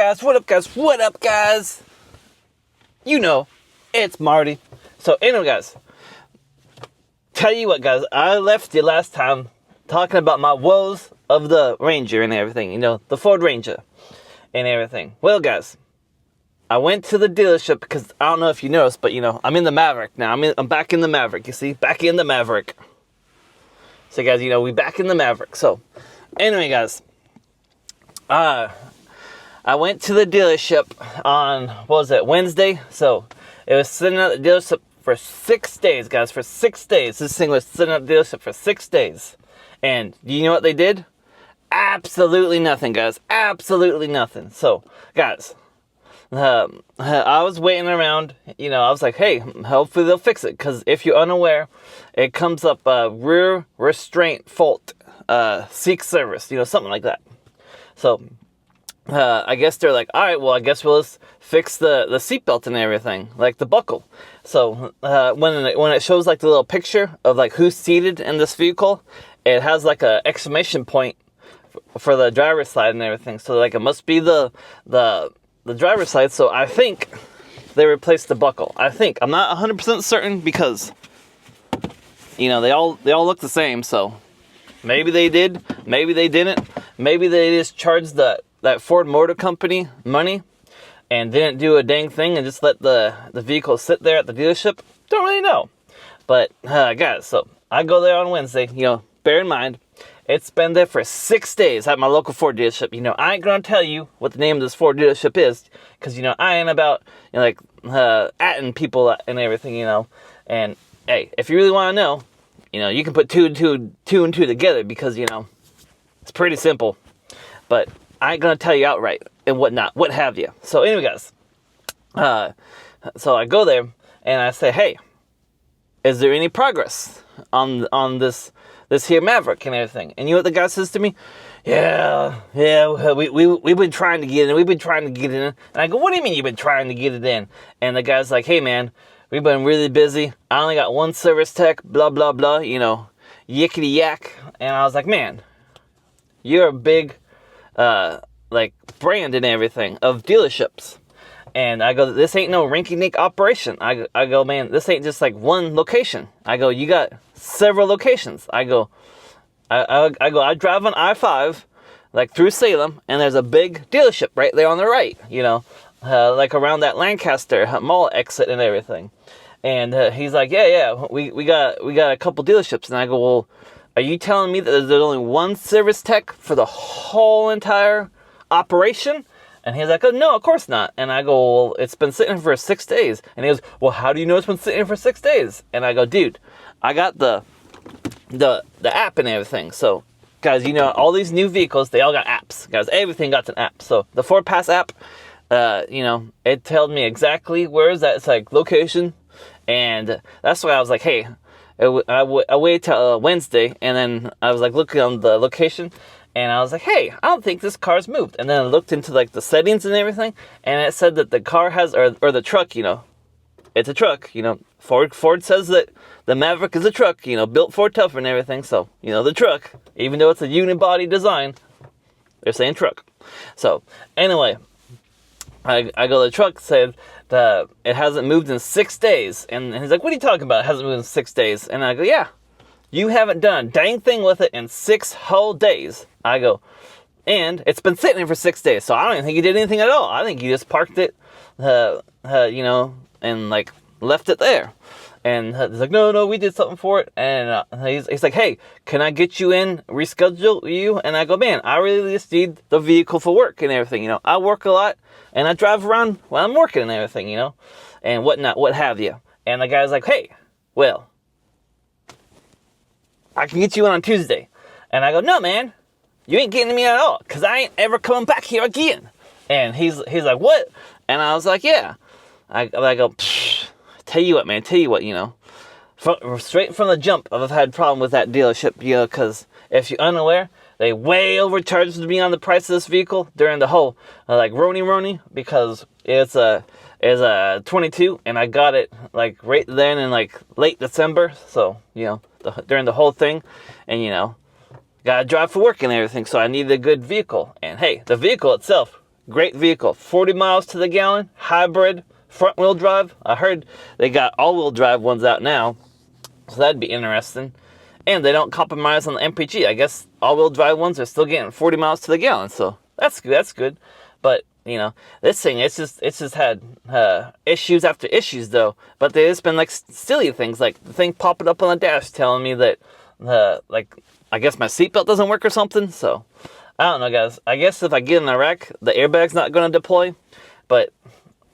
guys? What up, guys? What up, guys? You know, it's Marty. So, anyway, guys, tell you what, guys, I left you last time talking about my woes of the Ranger and everything, you know, the Ford Ranger and everything. Well, guys, I went to the dealership because I don't know if you noticed, but, you know, I'm in the Maverick now. I'm back in the Maverick, you see? Back in the Maverick. So, guys, you know, we back in the Maverick. So, anyway, guys, I went to the dealership on, what was it, Wednesday? So, it was sitting at the dealership for 6 days, guys. For 6 days. This thing was sitting at the dealership for 6 days. And do you know what they did? Absolutely nothing, guys. Absolutely nothing. So, guys, I was waiting around. You know, I was like, hey, hopefully they'll fix it. Because if you're unaware, it comes up rear restraint fault, seek service. You know, something like that. So, I guess they're like, all right, well, I guess we'll just fix the seatbelt and everything, like the buckle. So when it shows like the little picture of like who's seated in this vehicle, it has like a exclamation point for the driver's side and everything. So like it must be the driver's side. So I think they replaced the buckle. I'm not 100% certain because, you know, they all look the same. So maybe they did, maybe they didn't, maybe they just charged that Ford Motor Company money and didn't do a dang thing and just let the vehicle sit there at the dealership. Don't really know. But, guys, so I go there on Wednesday. You know, bear in mind, it's been there for 6 days at my local Ford dealership. You know, I ain't going to tell you what the name of this Ford dealership is because, you know, I ain't about, you know, like, atting people and everything, you know. And, hey, if you really want to know, you know, you can put two and two together because, you know, it's pretty simple. But I ain't gonna tell you outright and whatnot, what have you. So anyway, guys, so I go there and I say, hey, is there any progress on this here Maverick and everything? And you know what the guy says to me? Yeah, we've been trying to get in. And I go, what do you mean you've been trying to get it in? And the guy's like, hey man, we've been really busy. I only got one service tech, blah blah blah, you know, yickety yak. And I was like, man, you're a big like brand and everything of dealerships. And I go, this ain't no rinky-dink operation. I go, man, this ain't just like one location. I go, you got several locations. I go, I drive on I-5 like through Salem, and there's a big dealership right there on the right, you know, like around that Lancaster Mall exit and everything. And he's like, yeah, we got a couple dealerships. And I go, well, are you telling me that there's only one service tech for the whole entire operation? And he's like, oh, no, of course not. And I go, well, it's been sitting for 6 days. And he goes, well, how do you know it's been sitting for 6 days? And I go, dude, I got the app and everything. So, guys, you know, all these new vehicles, they all got apps. Guys, everything got an app. So, the Ford Pass app, you know, it told me exactly where is that. It's like location. And that's why I was like, hey, I waited till Wednesday, and then I was like looking on the location, and I was like, hey, I don't think this car's moved. And then I looked into like the settings and everything, and it said that the car has, or the truck, you know, it's a truck, you know, Ford says that the Maverick is a truck, you know, built Ford tough and everything. So, you know, the truck, even though it's a unibody design, they're saying truck. So anyway, I go, the truck said that it hasn't moved in 6 days. And he's like, what are you talking about? It hasn't moved in 6 days. And I go, yeah, you haven't done a dang thing with it in 6 whole days. I go, and it's been sitting there for 6 days. So I don't even think you did anything at all. I think you just parked it, you know, and like left it there. And he's like, no, we did something for it. And he's like, hey, can I get you in, reschedule you? And I go, man, I really just need the vehicle for work and everything. You know, I work a lot and I drive around while I'm working and everything, you know, and whatnot, what have you. And the guy's like, hey, well, I can get you in on Tuesday. And I go, no, man, you ain't getting me at all because I ain't ever coming back here again. And he's like, what? And I was like, yeah. I go, psh. Tell you what, you know, straight from the jump, I've had a problem with that dealership, you know, because if you're unaware, they way overcharged me on the price of this vehicle during the whole, like, Roni, because it's a 22, and I got it, like, right then in, like, late December, so, you know, during the whole thing, and, you know, gotta drive for work and everything, so I needed a good vehicle, and hey, the vehicle itself, Great vehicle. 40 miles to the gallon, hybrid, front wheel drive. I heard they got all wheel drive ones out now, so that'd be interesting. And they don't compromise on the MPG. I guess all wheel drive ones are still getting 40 miles to the gallon, so that's good. That's good. But you know, this thing, it's just had issues after issues though. But there's been like silly things, like the thing popping up on the dash telling me that like I guess my seatbelt doesn't work or something. So I don't know, guys. I guess if I get in a wreck, the airbag's not going to deploy. But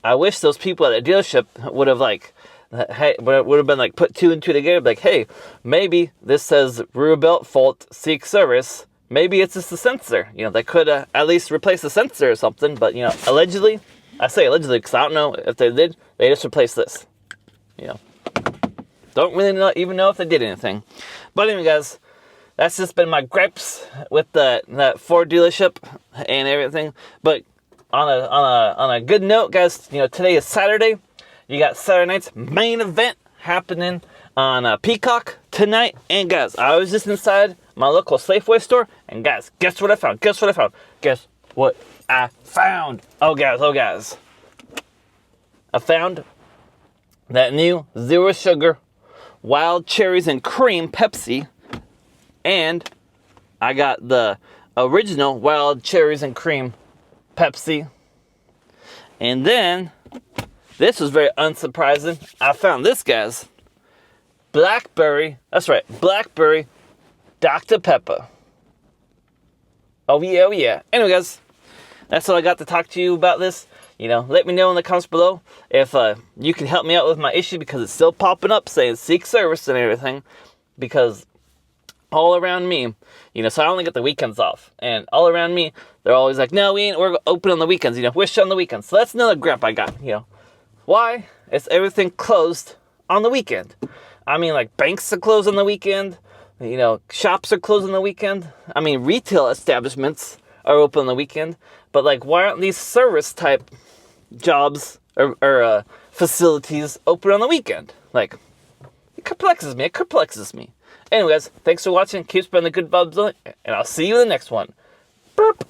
I wish those people at the dealership would have like, hey, would have been like put two and two together. Like, hey, maybe this says rear belt fault, seek service. Maybe it's just the sensor. You know, they could at least replace the sensor or something. But you know, allegedly, I say allegedly because I don't know if they did. They just replaced this. You know, don't really even know if they did anything. But anyway, guys. That's just been my gripes with that Ford dealership and everything. But on a good note, guys, you know, today is Saturday. You got Saturday night's main event happening on Peacock tonight. And guys, I was just inside my local Safeway store, and guys, guess what I found? Guess what I found? Guess what I found? Oh guys, I found that new zero sugar wild cherries and cream Pepsi. And I got the original wild cherries and cream Pepsi. And then, this was very unsurprising. I found this, guys. Blackberry, that's right, Blackberry Dr. Pepper. Oh yeah, oh yeah. Anyway, guys, that's all I got to talk to you about this. You know, let me know in the comments below if you can help me out with my issue, because it's still popping up saying seek service and everything. Because all around me, you know, so I only get the weekends off. And all around me, they're always like, no, we're open on the weekends, you know, we're shut on the weekends. So that's another gripe I got, you know. Why is everything closed on the weekend? I mean, like, banks are closed on the weekend. You know, shops are closed on the weekend. I mean, retail establishments are open on the weekend. But, like, why aren't these service-type jobs or facilities open on the weekend? Like, it perplexes me. Anyway, guys, thanks for watching. Keep spreading the good vibes on it, and I'll see you in the next one. Burp.